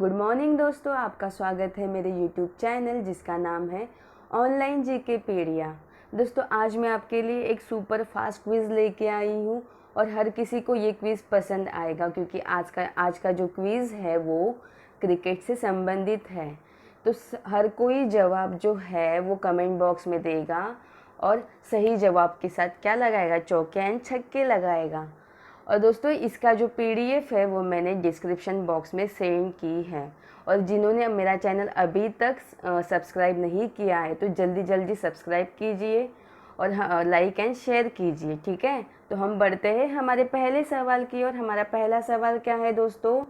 Good morning दोस्तों, आपका स्वागत है मेरे यूट्यूब चैनल जिसका नाम है ऑनलाइन जीके पीडिया। दोस्तों, आज मैं आपके लिए एक सुपर फास्ट क्विज़ लेके आई हूँ और हर किसी को ये क्विज़ पसंद आएगा क्योंकि आज का जो क्विज़ है वो क्रिकेट से संबंधित है। तो हर कोई जवाब जो है वो कमेंट बॉक्स में देगा और सही जवाब के साथ क्या लगाएगा, चौके एंड छक्के लगाएगा। और दोस्तों, इसका जो पीडीएफ है वो मैंने डिस्क्रिप्शन बॉक्स में सेंड की है। और जिन्होंने मेरा चैनल अभी तक सब्सक्राइब नहीं किया है तो जल्दी जल्दी सब्सक्राइब कीजिए और लाइक एंड शेयर कीजिए। ठीक है, तो हम बढ़ते हैं हमारे पहले सवाल की ओर। हमारा पहला सवाल क्या है दोस्तों,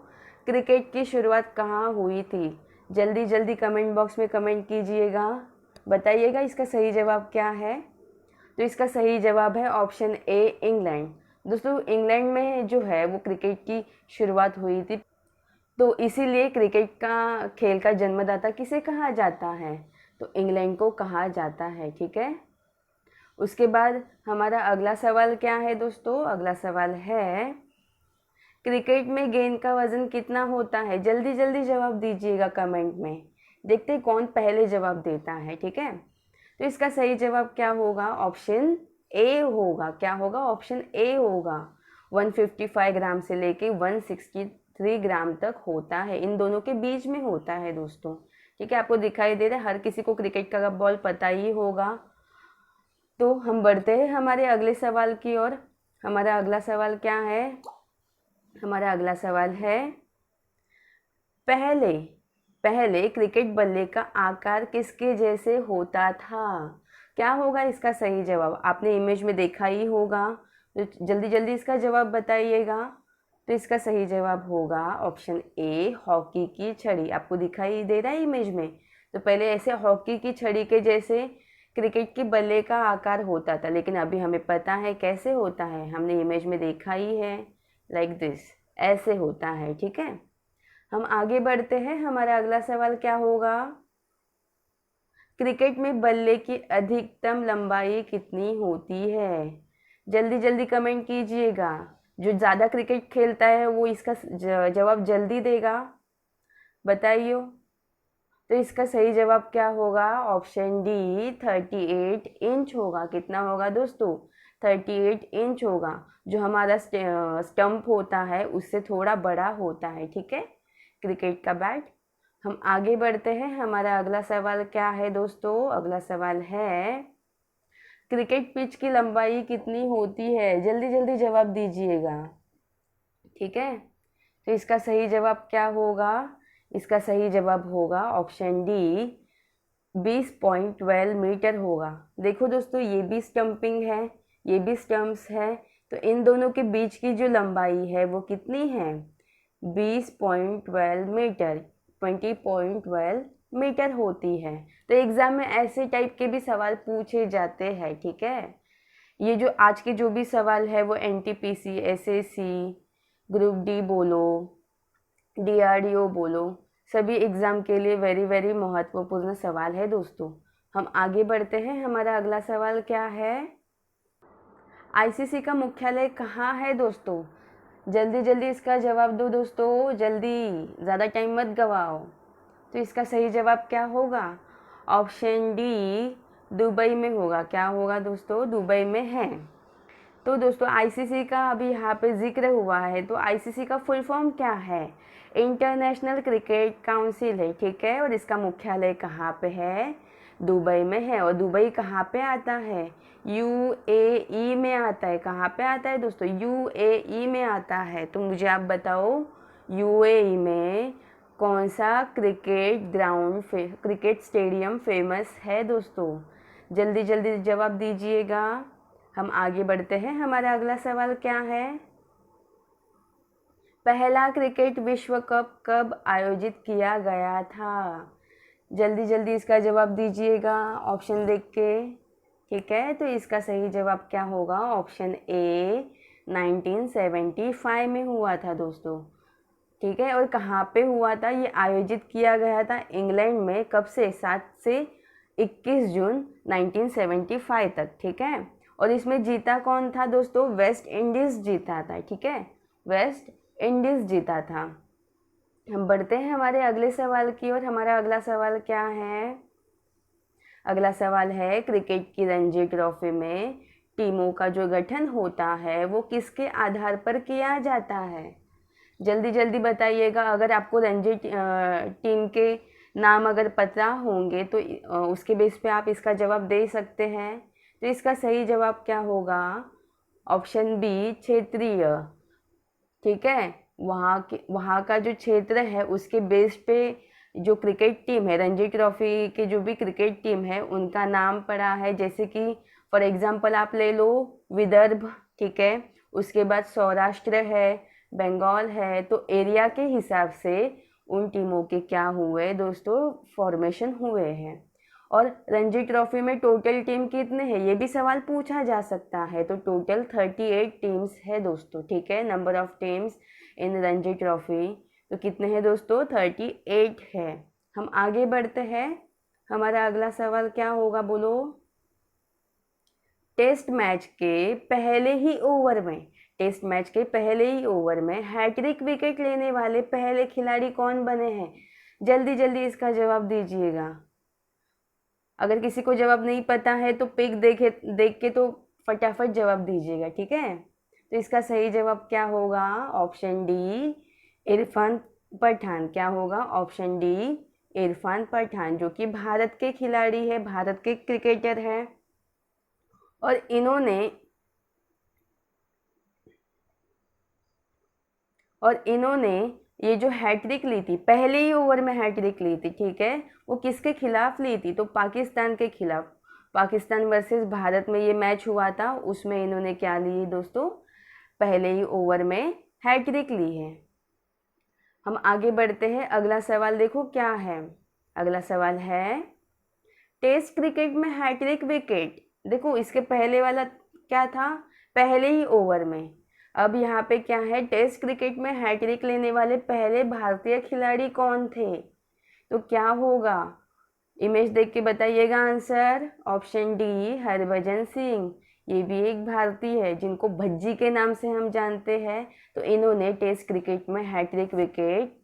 क्रिकेट की शुरुआत कहाँ हुई थी? जल्दी जल्दी कमेंट बॉक्स में कमेंट कीजिएगा, बताइएगा इसका सही जवाब क्या है। तो इसका सही जवाब है ऑप्शन ए, इंग्लैंड। दोस्तों, इंग्लैंड में जो है वो क्रिकेट की शुरुआत हुई थी, तो इसीलिए क्रिकेट का खेल का जन्मदाता किसे कहा जाता है? तो इंग्लैंड को कहा जाता है। ठीक है, उसके बाद हमारा अगला सवाल क्या है दोस्तों? अगला सवाल है, क्रिकेट में गेंद का वजन कितना होता है? जल्दी जल्दी जवाब दीजिएगा कमेंट में, देखते हैं कौन पहले जवाब देता है। ठीक है, तो इसका सही जवाब क्या होगा? ऑप्शन ए होगा। क्या होगा? ऑप्शन ए होगा। 155 ग्राम से लेके 163 ग्राम तक होता है, इन दोनों के बीच में होता है दोस्तों। ठीक है, आपको दिखाई दे रहा है, हर किसी को क्रिकेट का बॉल पता ही होगा। तो हम बढ़ते हैं हमारे अगले सवाल की ओर। हमारा अगला सवाल क्या है? हमारा अगला सवाल है, पहले पहले क्रिकेट बल्ले का आकार किसके जैसे होता था? क्या होगा इसका सही जवाब? आपने इमेज में देखा ही होगा, तो जल्दी जल्दी इसका जवाब बताइएगा। तो इसका सही जवाब होगा ऑप्शन ए, हॉकी की छड़ी। आपको दिखाई दे रहा है इमेज में? तो पहले ऐसे हॉकी की छड़ी के जैसे क्रिकेट के बल्ले का आकार होता था, लेकिन अभी हमें पता है कैसे होता है, हमने इमेज में देखा ही है, लाइक दिस, ऐसे होता है। ठीक है, हम आगे बढ़ते हैं। हमारा अगला सवाल क्या होगा, क्रिकेट में बल्ले की अधिकतम लंबाई कितनी होती है? जल्दी जल्दी कमेंट कीजिएगा, जो ज़्यादा क्रिकेट खेलता है वो इसका जवाब जल्दी देगा, बताइए। तो इसका सही जवाब क्या होगा? ऑप्शन डी, 38 इंच होगा। कितना होगा दोस्तों? 38 इंच होगा। जो हमारा स्टंप होता है उससे थोड़ा बड़ा होता है। ठीक है, क्रिकेट का बैट। हम आगे बढ़ते हैं। हमारा अगला सवाल क्या है दोस्तों? अगला सवाल है, क्रिकेट पिच की लंबाई कितनी होती है? जल्दी जल्दी जवाब दीजिएगा। ठीक है, तो इसका सही जवाब क्या होगा? इसका सही जवाब होगा ऑप्शन डी, 20.12 मीटर होगा। देखो दोस्तों, ये भी स्टंपिंग है, ये भी स्टंप्स है, तो इन दोनों के बीच की जो लंबाई है वो कितनी है? 20.12 मीटर, 20.12 मीटर होती है। तो एग्जाम में ऐसे टाइप के भी सवाल पूछे जाते हैं। ठीक है, ये जो आज के जो भी सवाल है वो एनटीपीसी, एसएससी, ग्रुप डी बोलो, डीआरडीओ बोलो, सभी एग्ज़ाम के लिए वेरी वेरी महत्वपूर्ण सवाल है दोस्तों। हम आगे बढ़ते हैं। हमारा अगला सवाल क्या है, आईसीसी का मुख्यालय कहाँ है दोस्तों? जल्दी जल्दी इसका जवाब दो दोस्तों, जल्दी, ज़्यादा टाइम मत गवाओ। तो इसका सही जवाब क्या होगा? ऑप्शन डी, दुबई में होगा। क्या होगा दोस्तों? दुबई में है। तो दोस्तों, आईसीसी का अभी यहाँ पे जिक्र हुआ है, तो आईसीसी का फुल फॉर्म क्या है? इंटरनेशनल क्रिकेट काउंसिल है। ठीक है, और इसका मुख्यालय कहाँ पे है? दुबई में है। और दुबई कहाँ पे आता है? यूएई में आता है। कहाँ पे आता है दोस्तों? यूएई में आता है। तो मुझे आप बताओ, यूएई में कौन सा क्रिकेट स्टेडियम फेमस है दोस्तों? जल्दी जल्दी जवाब दीजिएगा। हम आगे बढ़ते हैं। हमारा अगला सवाल क्या है, पहला क्रिकेट विश्व कप कब आयोजित किया गया था? जल्दी जल्दी इसका जवाब दीजिएगा ऑप्शन देख के। ठीक है, तो इसका सही जवाब क्या होगा? ऑप्शन ए, 1975 में हुआ था दोस्तों। ठीक है, और कहाँ पे हुआ था? ये आयोजित किया गया था इंग्लैंड में। कब से? 7 से 21 जून 1975 तक। ठीक है, और इसमें जीता कौन था दोस्तों? वेस्ट इंडीज़ जीता था। ठीक है, वेस्ट इंडीज़ जीता था। हम बढ़ते हैं हमारे अगले सवाल की ओर। हमारा अगला सवाल क्या है? अगला सवाल है, क्रिकेट की रणजी ट्रॉफी में टीमों का जो गठन होता है वो किसके आधार पर किया जाता है? जल्दी जल्दी बताइएगा। अगर आपको रणजी टीम के नाम अगर पता होंगे तो उसके बेस पे आप इसका जवाब दे सकते हैं। तो इसका सही जवाब क्या होगा? ऑप्शन बी, क्षेत्रीय। ठीक है, वहाँ का जो क्षेत्र है उसके बेस पे जो क्रिकेट टीम है, रणजी ट्रॉफी के जो भी क्रिकेट टीम है उनका नाम पड़ा है। जैसे कि फॉर एग्जांपल आप ले लो विदर्भ, ठीक है, उसके बाद सौराष्ट्र है, बंगाल है। तो एरिया के हिसाब से उन टीमों के क्या हुए दोस्तों, फॉर्मेशन हुए हैं। और रणजी ट्रॉफी में टोटल टीम कितने हैं ये भी सवाल पूछा जा सकता है। तो टोटल 38 टीम्स है दोस्तों। ठीक है, number of teams in Ranji trophy तो कितने हैं दोस्तों? 38 है। हम आगे बढ़ते हैं। हमारा अगला सवाल क्या होगा, बोलो? टेस्ट मैच के पहले ही ओवर में, टेस्ट मैच के पहले ही ओवर में हैट्रिक विकेट लेने वाले पहले खिलाड़ी कौन बने हैं? जल्दी जल्दी इसका जवाब दीजिएगा। अगर किसी को जवाब नहीं पता है तो पिक देख के तो फटाफट जवाब दीजिएगा। ठीक है, तो इसका सही जवाब क्या होगा? Option D, Irfan Pathan. क्या होगा? ऑप्शन डी, इरफान पठान, जो कि भारत के खिलाड़ी है, भारत के क्रिकेटर है। और इन्होंने ये जो हैट्रिक ली थी, पहले ही ओवर में हैट्रिक ली थी, ठीक है, वो किसके खिलाफ ली थी? तो पाकिस्तान के खिलाफ। पाकिस्तान वर्सेस भारत में ये मैच हुआ था, उसमें इन्होंने क्या ली दोस्तों? पहले ही ओवर में हैट्रिक ली है। हम आगे बढ़ते हैं। अगला सवाल देखो क्या है। अगला सवाल है, टेस्ट क्रिकेट में हैट्रिक विकेट, देखो इसके पहले वाला क्या था? पहले ही ओवर में। अब यहाँ पे क्या है? टेस्ट क्रिकेट में हैट्रिक लेने वाले पहले भारतीय खिलाड़ी कौन थे? तो क्या होगा? इमेज देख के बताइएगा answer. Option D, Harbhajan Singh. ये भी एक भारतीय है जिनको भज्जी के नाम से हम जानते हैं। तो इन्होंने टेस्ट क्रिकेट में हैट्रिक विकेट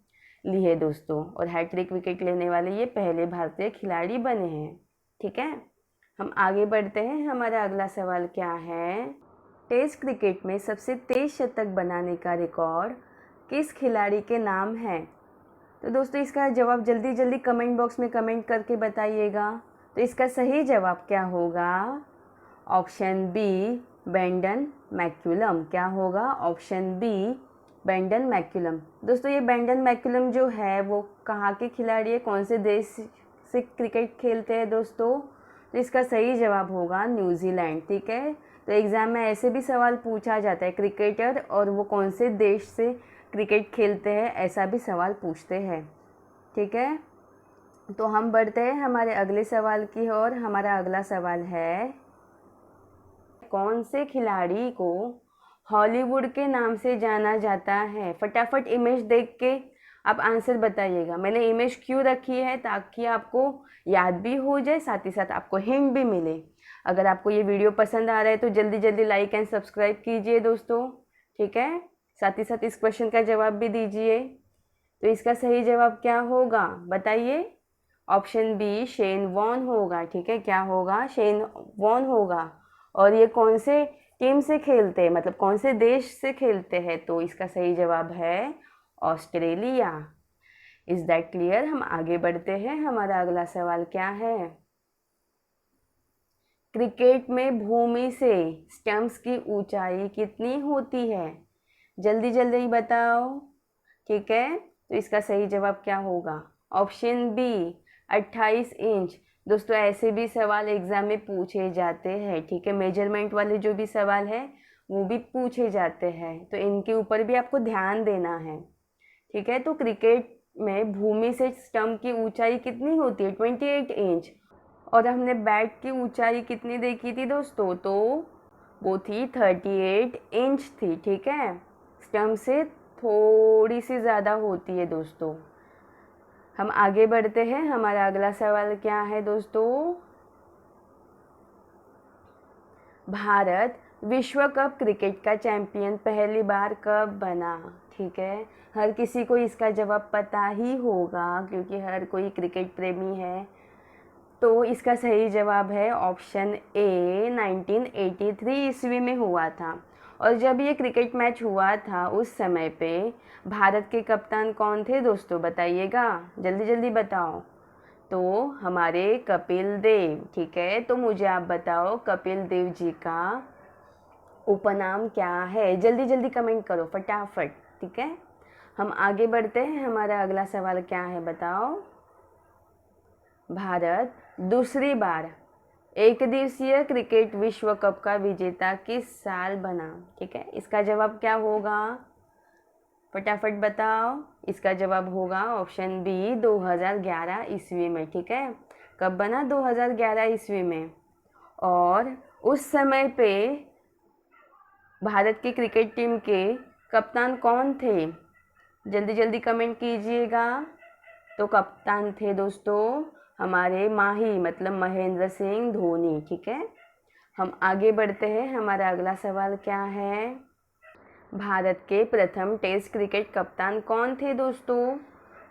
ली है दोस्तों, और हैट्रिक विकेट लेने वाले ये पहले भारतीय खिलाड़ी बने हैं। ठीक है, हम आगे बढ़ते हैं। हमारा अगला सवाल क्या है? टेस्ट क्रिकेट में सबसे तेज शतक बनाने का रिकॉर्ड किस खिलाड़ी के नाम है? तो दोस्तों इसका जवाब जल्दी जल्दी कमेंट बॉक्स में कमेंट करके बताइएगा। तो इसका सही जवाब क्या होगा? Option B, Brendon McCullum. क्या होगा? Option B, Brendon McCullum. दोस्तों ये ब्रेंडन मैक्यूलम जो है वो कहाँ के खिलाड़ी है, कौन से देश से क्रिकेट खेलते हैं दोस्तों? तो इसका सही जवाब होगा न्यूजीलैंड। ठीक है, तो एग्ज़ाम में ऐसे भी सवाल पूछा जाता है, क्रिकेटर और वो कौन से देश से क्रिकेट खेलते हैं, ऐसा भी सवाल पूछते हैं। ठीक है, तो हम बढ़ते हैं हमारे अगले सवाल की ओर। हमारा अगला सवाल है, कौन से खिलाड़ी को हॉलीवुड के नाम से जाना जाता है? फटाफट इमेज देख के आप आंसर बताइएगा। मैंने इमेज क्यों रखी है? ताकि आपको याद भी हो जाए, साथ ही साथ आपको हिंट भी मिले। अगर आपको ये वीडियो पसंद आ रहा है तो जल्दी जल्दी लाइक एंड सब्सक्राइब कीजिए दोस्तों। ठीक है, साथ ही साथ इस क्वेश्चन का जवाब भी दीजिए। तो इसका सही जवाब क्या होगा बताइए? ऑप्शन बी, शेन वॉन होगा। ठीक है, क्या होगा? शेन वॉन होगा। और ये कौन से टीम से खेलते हैं, मतलब कौन से देश से खेलते हैं? तो इसका सही जवाब है ऑस्ट्रेलिया। Is that clear? हम आगे बढ़ते हैं। हमारा अगला सवाल क्या है? क्रिकेट में भूमि से स्टंप्स की ऊंचाई कितनी होती है? जल्दी जल्दी बताओ। ठीक है, तो इसका सही जवाब क्या होगा? Option B, 28 inch. दोस्तों ऐसे भी सवाल एग्जाम में पूछे जाते हैं। ठीक है, मेजरमेंट वाले जो भी सवाल है वो भी पूछे जाते हैं, तो इनके ऊपर भी आपको ध्यान देना है। ठीक है, तो क्रिकेट में भूमि से स्टंप की ऊंचाई कितनी होती है? 28 इंच। और हमने बैट की ऊंचाई कितनी देखी थी दोस्तों? तो वो थी 38 इंच थी। ठीक है, स्टंप से थोड़ी सी ज़्यादा होती है दोस्तों। हम आगे बढ़ते हैं। हमारा अगला सवाल क्या है दोस्तों? भारत विश्व कप क्रिकेट का चैंपियन पहली बार कब बना? ठीक है, हर किसी को इसका जवाब पता ही होगा क्योंकि हर कोई क्रिकेट प्रेमी है। तो इसका सही जवाब है ऑप्शन ए, 1983 ईस्वी में हुआ था। और जब ये क्रिकेट मैच हुआ था उस समय पे भारत के कप्तान कौन थे दोस्तों, बताइएगा, जल्दी जल्दी बताओ। तो हमारे कपिल देव, ठीक है। तो मुझे आप बताओ कपिल देव जी का उपनाम क्या है, जल्दी जल्दी कमेंट करो फटाफट, ठीक है। हम आगे बढ़ते हैं, हमारा अगला सवाल क्या है बताओ। भारत दूसरी बार एक दिवसीय क्रिकेट विश्व कप का विजेता किस साल बना, ठीक है। इसका जवाब क्या होगा, फटाफट बताओ। इसका जवाब होगा ऑप्शन बी, 2011 ईस्वी में, ठीक है। कब बना, 2011 ईस्वी में। और उस समय पे भारत की क्रिकेट टीम के कप्तान कौन थे, जल्दी जल्दी कमेंट कीजिएगा। तो कप्तान थे दोस्तों हमारे माही मतलब महेंद्र सिंह धोनी, ठीक है। हम आगे बढ़ते हैं, हमारा अगला सवाल क्या है। भारत के प्रथम टेस्ट क्रिकेट कप्तान कौन थे दोस्तों,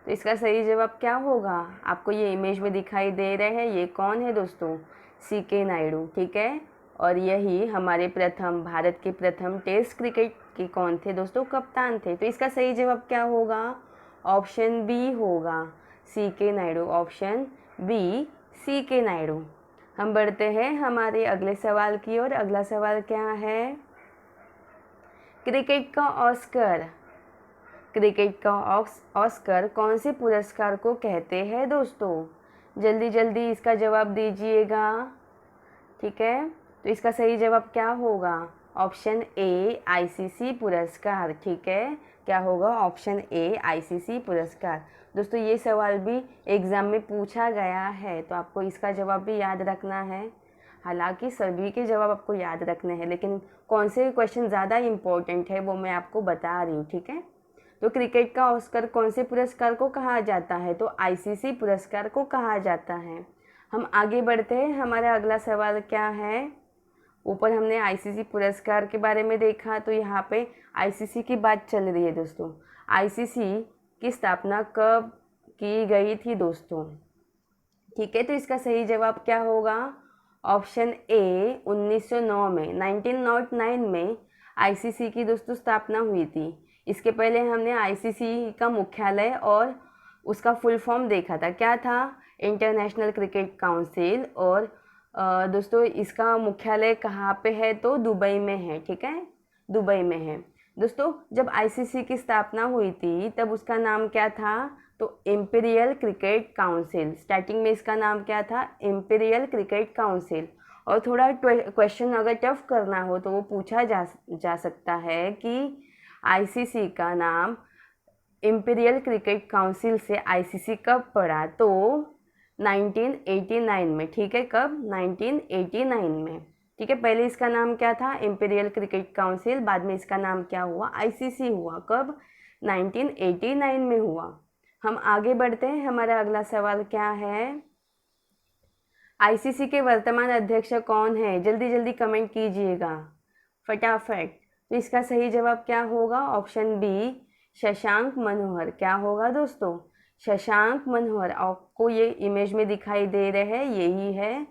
तो इसका सही जवाब क्या होगा। आपको ये इमेज में दिखाई दे रहे हैं, ये कौन है दोस्तों, सीके नायडू, ठीक है। और यही हमारे प्रथम भारत के प्रथम टेस्ट क्रिकेट के कौन थे दोस्तों, कप्तान थे। तो इसका सही जवाब क्या होगा, ऑप्शन बी होगा, CK Naidu, option B, CK Naidu. हम बढ़ते हैं हमारे अगले सवाल की ओर। अगला सवाल क्या है, क्रिकेट का ऑस्कर, क्रिकेट का ऑस्कर कौन से पुरस्कार को कहते हैं दोस्तों, जल्दी जल्दी इसका जवाब दीजिएगा, ठीक है। तो इसका सही जवाब क्या होगा, ऑप्शन ए, आईसीसी पुरस्कार, ठीक है। क्या होगा, ऑप्शन ए, आईसीसी पुरस्कार। दोस्तों ये सवाल भी एग्ज़ाम में पूछा गया है, तो आपको इसका जवाब भी याद रखना है। हालांकि सभी के जवाब आपको याद रखने हैं, लेकिन कौन से क्वेश्चन ज़्यादा इम्पोर्टेंट है वो मैं आपको बता रही हूँ, ठीक है। तो क्रिकेट का ऑस्कर कौन से पुरस्कार को कहा जाता है, तो आईसीसी पुरस्कार को कहा जाता है। हम आगे बढ़ते हैं, हमारा अगला सवाल क्या है। ऊपर हमने आईसीसी पुरस्कार के बारे में देखा, तो यहाँ पे आईसीसी की बात चल रही है दोस्तों। आईसीसी की स्थापना कब की गई थी दोस्तों, ठीक है। तो इसका सही जवाब क्या होगा, ऑप्शन ए, 1909 में, 1909 में आईसीसी की दोस्तों स्थापना हुई थी। इसके पहले हमने आईसीसी का मुख्यालय और उसका फुल फॉर्म देखा था, क्या था, इंटरनेशनल क्रिकेट काउंसिल। और दोस्तों इसका मुख्यालय कहाँ पे है, तो दुबई में है, ठीक है, दुबई में है। दोस्तों जब आईसीसी की स्थापना हुई थी तब उसका नाम क्या था, तो इम्पीरियल क्रिकेट काउंसिल। स्टार्टिंग में इसका नाम क्या था, इम्पीरियल क्रिकेट काउंसिल। और थोड़ा क्वेश्चन अगर टफ करना हो तो वो पूछा जा सकता है कि आईसीसी का नाम इम्पीरियल क्रिकेट काउंसिल से आईसीसी कब पड़ा, तो 1989 में, ठीक है। कब, 1989 में, ठीक है। पहले इसका नाम क्या था, इम्पीरियल क्रिकेट काउंसिल, बाद में इसका नाम क्या हुआ, आईसीसी हुआ। कब, 1989 में हुआ। हम आगे बढ़ते हैं, हमारा अगला सवाल क्या है, आईसीसी के वर्तमान अध्यक्ष कौन है, जल्दी जल्दी कमेंट कीजिएगा फटाफट। तो इसका सही जवाब क्या होगा, ऑप्शन बी, शशांक मनोहर। क्या होगा दोस्तों, शशांक मनोहर। आपको ये इमेज में दिखाई दे रहे हैं, यही है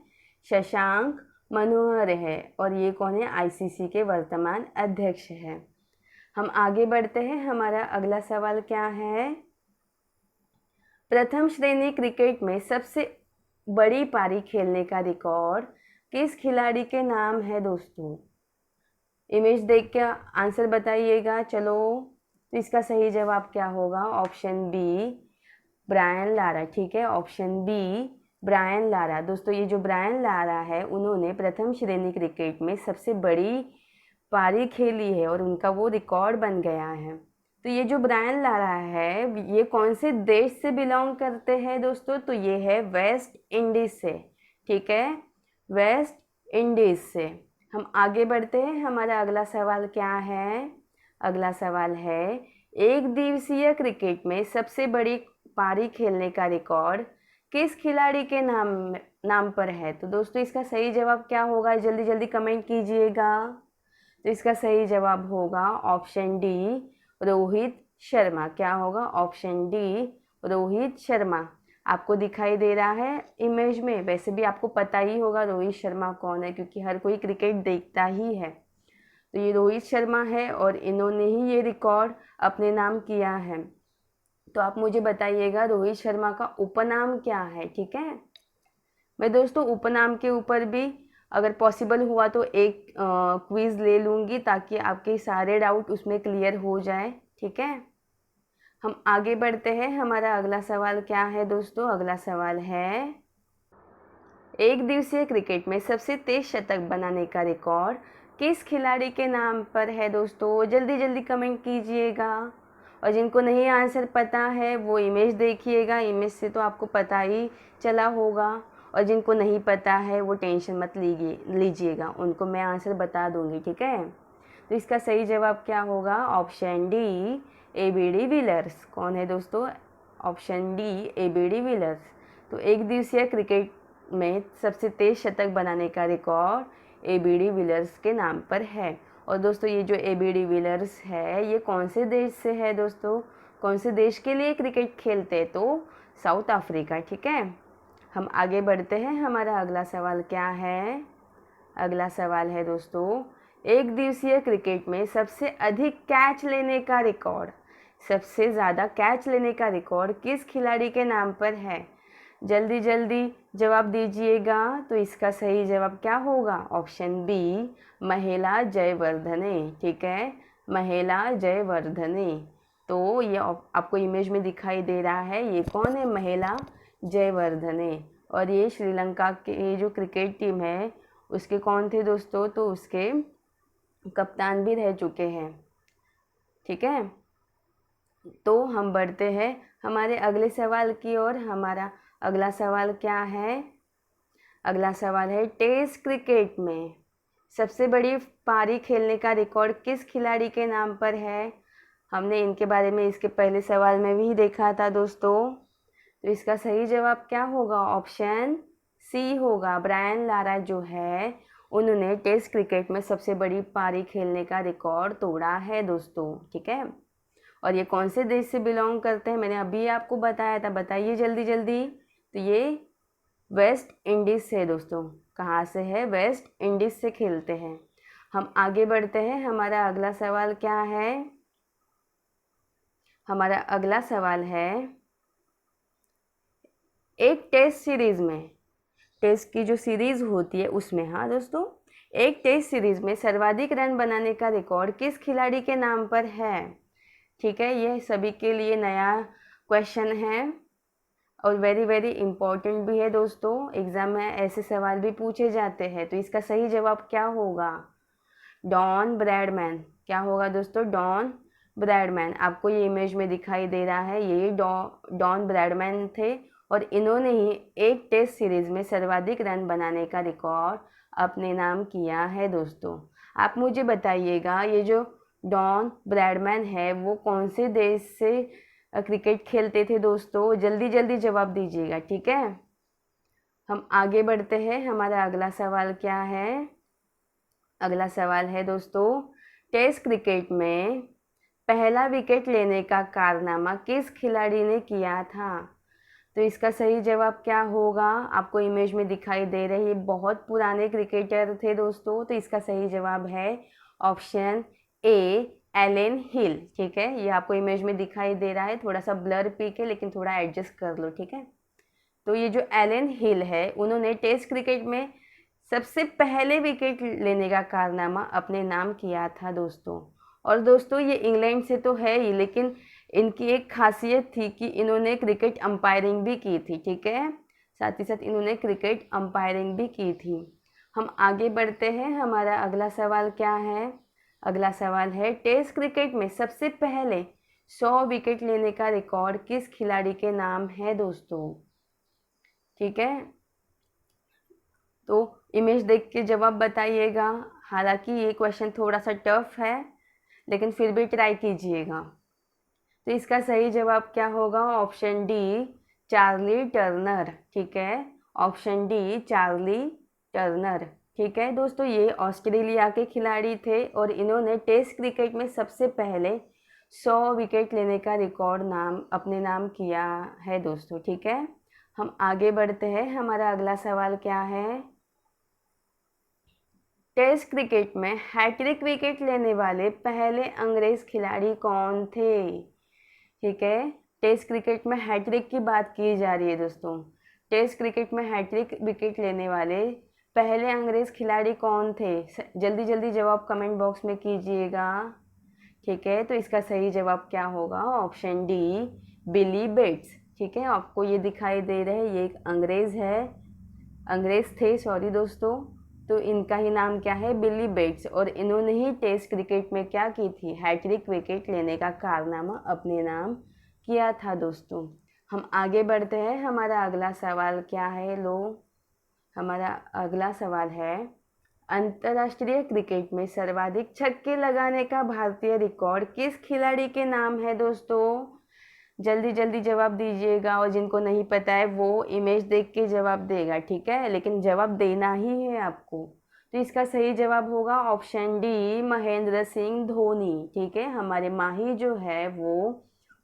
शशांक मनोहर है। और ये कौन है, आईसीसी के वर्तमान अध्यक्ष है। हम आगे बढ़ते हैं, हमारा अगला सवाल क्या है, प्रथम श्रेणी क्रिकेट में सबसे बड़ी पारी खेलने का रिकॉर्ड किस खिलाड़ी के नाम है दोस्तों, इमेज देख के आंसर बताइएगा। चलो, तो इसका सही जवाब क्या होगा, ऑप्शन बी, ब्रायन लारा, ठीक है, ऑप्शन बी, ब्रायन लारा। दोस्तों ये जो ब्रायन लारा है उन्होंने प्रथम श्रेणी क्रिकेट में सबसे बड़ी पारी खेली है और उनका वो रिकॉर्ड बन गया है। तो ये जो ब्रायन लारा है ये कौन से देश से बिलोंग करते हैं दोस्तों, तो ये है वेस्ट इंडीज़ से, ठीक है, वेस्ट इंडीज़ से। हम आगे बढ़ते हैं, हमारा अगला सवाल क्या है, अगला सवाल है एक दिवसीय क्रिकेट में सबसे बड़ी पारी खेलने का रिकॉर्ड किस खिलाड़ी के नाम पर है। तो दोस्तों इसका सही जवाब क्या होगा, जल्दी जल्दी कमेंट कीजिएगा। तो इसका सही जवाब होगा ऑप्शन डी, रोहित शर्मा। क्या होगा? Option D Rohit Sharma. आपको दिखाई दे रहा है इमेज में, वैसे भी आपको पता ही होगा रोहित शर्मा कौन है, क्योंकि हर कोई क्रिकेट देखता ही है। तो ये रोहित शर्मा है और इन्होंने ही ये रिकॉर्ड अपने नाम किया है। तो आप मुझे बताइएगा रोहित शर्मा का उपनाम क्या है, ठीक है। मैं दोस्तों उपनाम के ऊपर भी अगर पॉसिबल हुआ तो एक क्विज़ ले लूँगी, ताकि आपके सारे डाउट उसमें क्लियर हो जाए, ठीक है। हम आगे बढ़ते हैं। हमारा अगला सवाल क्या है दोस्तों? अगला सवाल है, एक दिवसीय क्रिकेट में सबसे तेज शतक बनाने का रिकॉर्ड किस खिलाड़ी के नाम पर है दोस्तों? जल्दी जल्दी कमेंट कीजिएगा। और जिनको नहीं आंसर पता है वो इमेज देखिएगा, इमेज से तो आपको पता ही चला होगा। और जिनको नहीं पता है वो टेंशन मत लीजिएगा, उनको मैं आंसर बता दूंगी, ठीक है। तो इसका सही जवाब क्या होगा? Option D AB. डिविलियर्स। कौन है दोस्तों? Option D AB. डिविलियर्स। तो एक दिवसीय क्रिकेट में सबसे तेज शतक बनाने का रिकॉर्ड ए.बी. डिविलियर्स के नाम पर है। और दोस्तों ये जो ए.बी. डिविलियर्स है ये कौन से देश से है दोस्तों? कौन से देश के लिए क्रिकेट खेलते हैं? तो साउथ अफ्रीका, ठीक है। हम आगे बढ़ते हैं। हमारा अगला सवाल क्या है? अगला सवाल है दोस्तों, एक दिवसीय क्रिकेट में सबसे अधिक कैच लेने का रिकॉर्ड, सबसे ज़्यादा कैच लेने का रिकॉर्ड किस खिलाड़ी के नाम पर है? जल्दी जल्दी जवाब दीजिएगा। तो इसका सही जवाब क्या होगा? ऑप्शन बी महिला जयवर्धने, ठीक है, महिला जयवर्धने। तो ये आपको इमेज में दिखाई दे रहा है, ये कौन है? महिला जयवर्धने। और ये श्रीलंका के जो क्रिकेट टीम है उसके कौन थे दोस्तों? तो उसके कप्तान भी रह चुके हैं, ठीक है। तो हम बढ़ते हैं हमारे अगले सवाल की ओर। हमारा अगला सवाल क्या है? अगला सवाल है, टेस्ट क्रिकेट में सबसे बड़ी पारी खेलने का रिकॉर्ड किस खिलाड़ी के नाम पर है? हमने इनके बारे में इसके पहले सवाल में भी देखा था दोस्तों। तो इसका सही जवाब क्या होगा? ऑप्शन सी होगा। ब्रायन लारा जो है उन्होंने टेस्ट क्रिकेट में सबसे बड़ी पारी खेलने का रिकॉर्ड तोड़ा है दोस्तों, ठीक है। और ये कौन से देश से बिलोंग करते हैं? मैंने अभी आपको बताया था, बताइए जल्दी जल्दी। तो ये वेस्ट इंडीज़ से दोस्तों। कहाँ से है? वेस्ट इंडीज़ से खेलते हैं। हम आगे बढ़ते हैं। हमारा अगला सवाल क्या है? हमारा अगला सवाल है, एक टेस्ट सीरीज़ में, टेस्ट की जो सीरीज़ होती है उसमें, हाँ दोस्तों, एक टेस्ट सीरीज़ में सर्वाधिक रन बनाने का रिकॉर्ड किस खिलाड़ी के नाम पर है? ठीक है, यह सभी के लिए नया क्वेश्चन है और वेरी वेरी इम्पॉर्टेंट भी है दोस्तों। एग्ज़ाम में ऐसे सवाल भी पूछे जाते हैं। तो इसका सही जवाब क्या होगा? Don Bradman. क्या होगा दोस्तों? Don Bradman. आपको ये इमेज में दिखाई दे रहा है, ये डॉन ब्रैडमैन थे और इन्होंने ही एक टेस्ट सीरीज़ में सर्वाधिक रन बनाने का रिकॉर्ड अपने नाम किया है दोस्तों। आप मुझे बताइएगा, ये जो डॉन ब्रैडमैन है वो कौन से देश से क्रिकेट खेलते थे दोस्तों? जल्दी जल्दी जवाब दीजिएगा, ठीक है। हम आगे बढ़ते हैं। हमारा अगला सवाल क्या है? अगला सवाल है दोस्तों, टेस्ट क्रिकेट में पहला विकेट लेने का कारनामा किस खिलाड़ी ने किया था? तो इसका सही जवाब क्या होगा? आपको इमेज में दिखाई दे रही है, बहुत पुराने क्रिकेटर थे दोस्तों। तो इसका सही जवाब है ऑप्शन ए एलन हिल, ठीक है। ये आपको इमेज में दिखाई दे रहा है, थोड़ा सा ब्लर पिक है लेकिन थोड़ा एडजस्ट कर लो, ठीक है। तो ये जो एलन हिल है उन्होंने टेस्ट क्रिकेट में सबसे पहले विकेट लेने का कारनामा अपने नाम किया था दोस्तों। और दोस्तों ये इंग्लैंड से तो है ही, लेकिन इनकी एक खासियत थी कि इन्होंने क्रिकेट अंपायरिंग भी की थी, ठीक है। साथ ही साथ इन्होंने क्रिकेट अंपायरिंग भी की थी। हम आगे बढ़ते हैं। हमारा अगला सवाल क्या है? अगला सवाल है, टेस्ट क्रिकेट में सबसे पहले 100 विकेट लेने का रिकॉर्ड किस खिलाड़ी के नाम है दोस्तों? ठीक है, तो इमेज देख के जवाब बताइएगा। हालांकि ये क्वेश्चन थोड़ा सा टफ है लेकिन फिर भी ट्राई कीजिएगा। तो इसका सही जवाब क्या होगा? ऑप्शन डी चार्ली टर्नर, ठीक है। ऑप्शन डी चार्ली टर्नर, ठीक है दोस्तों। ये ऑस्ट्रेलिया के खिलाड़ी थे और इन्होंने टेस्ट क्रिकेट में सबसे पहले 100 विकेट लेने का रिकॉर्ड अपने नाम किया है दोस्तों। ठीक है, हम आगे बढ़ते हैं। हमारा अगला सवाल क्या है, टेस्ट क्रिकेट में हैट्रिक विकेट लेने वाले पहले अंग्रेज खिलाड़ी कौन थे। ठीक है, टेस्ट क्रिकेट में हैट्रिक की बात की जा रही है दोस्तों। टेस्ट क्रिकेट में हैट्रिक विकेट लेने वाले पहले अंग्रेज खिलाड़ी कौन थे, जल्दी जल्दी जवाब कमेंट बॉक्स में कीजिएगा। ठीक है, तो इसका सही जवाब क्या होगा, ऑप्शन डी, बिली बेट्स। ठीक है, आपको ये दिखाई दे रहा है, ये एक अंग्रेज थे, सॉरी दोस्तों। तो इनका ही नाम क्या है, बिली बेट्स, और इन्होंने ही टेस्ट क्रिकेट में क्या की थी, हैट्रिक विकेट लेने का कारनामा अपने नाम किया था दोस्तों। हम आगे बढ़ते हैं। हमारा अगला सवाल क्या है, हमारा अगला सवाल है, अंतर्राष्ट्रीय क्रिकेट में सर्वाधिक छक्के लगाने का भारतीय रिकॉर्ड किस खिलाड़ी के नाम है दोस्तों। जल्दी जल्दी जवाब दीजिएगा, और जिनको नहीं पता है वो इमेज देख के जवाब देगा। ठीक है, लेकिन जवाब देना ही है आपको। तो इसका सही जवाब होगा ऑप्शन डी, महेंद्र सिंह धोनी। ठीक है, हमारे माही जो है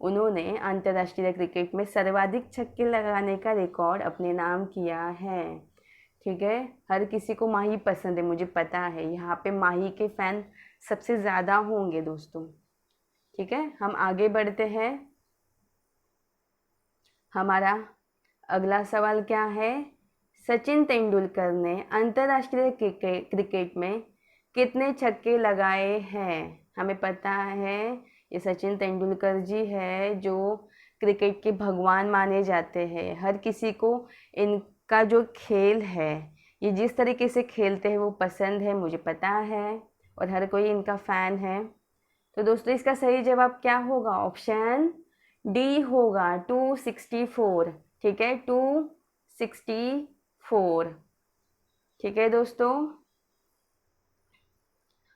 उन्होंने अंतर्राष्ट्रीय क्रिकेट में सर्वाधिक छक्के लगाने का रिकॉर्ड अपने नाम किया है। ठीक है, हर किसी को माही पसंद है, मुझे पता है, यहाँ पे माही के फैन सबसे ज़्यादा होंगे दोस्तों। ठीक है, हम आगे बढ़ते हैं। हमारा अगला सवाल क्या है, सचिन तेंदुलकर ने अंतर्राष्ट्रीय क्रिकेट में कितने छक्के लगाए हैं। हमें पता है ये सचिन तेंदुलकर जी है जो क्रिकेट के भगवान माने जाते हैं। हर किसी को इनका जो खेल है, ये जिस तरीके से खेलते हैं वो पसंद है, मुझे पता है, और हर कोई इनका फ़ैन है। तो दोस्तों इसका सही जवाब क्या होगा, ऑप्शन डी होगा, 264। ठीक है, 264। ठीक है दोस्तों,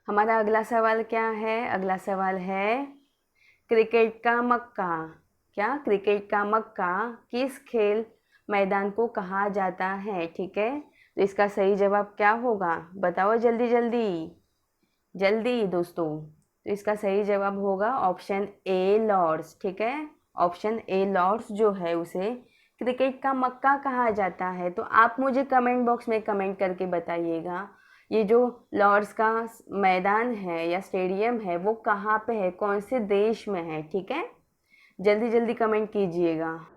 हमारा अगला सवाल क्या है, अगला सवाल है, क्रिकेट का मक्का, क्रिकेट का मक्का किस खेल मैदान को कहा जाता है। ठीक है, तो इसका सही जवाब क्या होगा, बताओ जल्दी जल्दी जल्दी दोस्तों। तो इसका सही जवाब होगा ऑप्शन ए, लॉर्ड्स। ठीक है, ऑप्शन ए, लॉर्ड्स जो है उसे क्रिकेट का मक्का कहा जाता है। तो आप मुझे कमेंट बॉक्स में कमेंट करके बताइएगा, ये जो लॉर्ड्स का मैदान है या स्टेडियम है वो कहाँ पे है, कौन से देश में है। ठीक है, जल्दी जल्दी कमेंट कीजिएगा।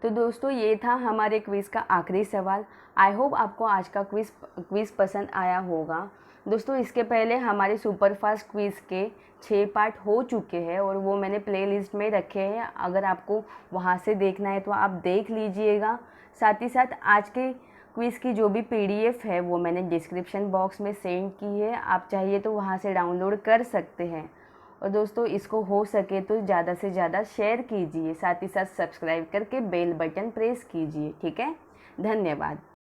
तो दोस्तों ये था हमारे क्विज़ का आखिरी सवाल। आई होप आपको आज का क्विज़ पसंद आया होगा दोस्तों। इसके पहले हमारे सुपर फास्ट क्विज़ के 6 पार्ट हो चुके हैं और वो मैंने प्लेलिस्ट में रखे हैं, अगर आपको वहाँ से देखना है तो आप देख लीजिएगा। साथ ही साथ आज के क्विज़ की जो भी PDF है वो मैंने डिस्क्रिप्शन बॉक्स में सेंड की है, आप चाहिए तो वहाँ से डाउनलोड कर सकते हैं। और दोस्तों इसको हो सके तो ज़्यादा से ज़्यादा शेयर कीजिए, साथ ही साथ सब्सक्राइब करके बेल बटन प्रेस कीजिए। ठीक है, धन्यवाद।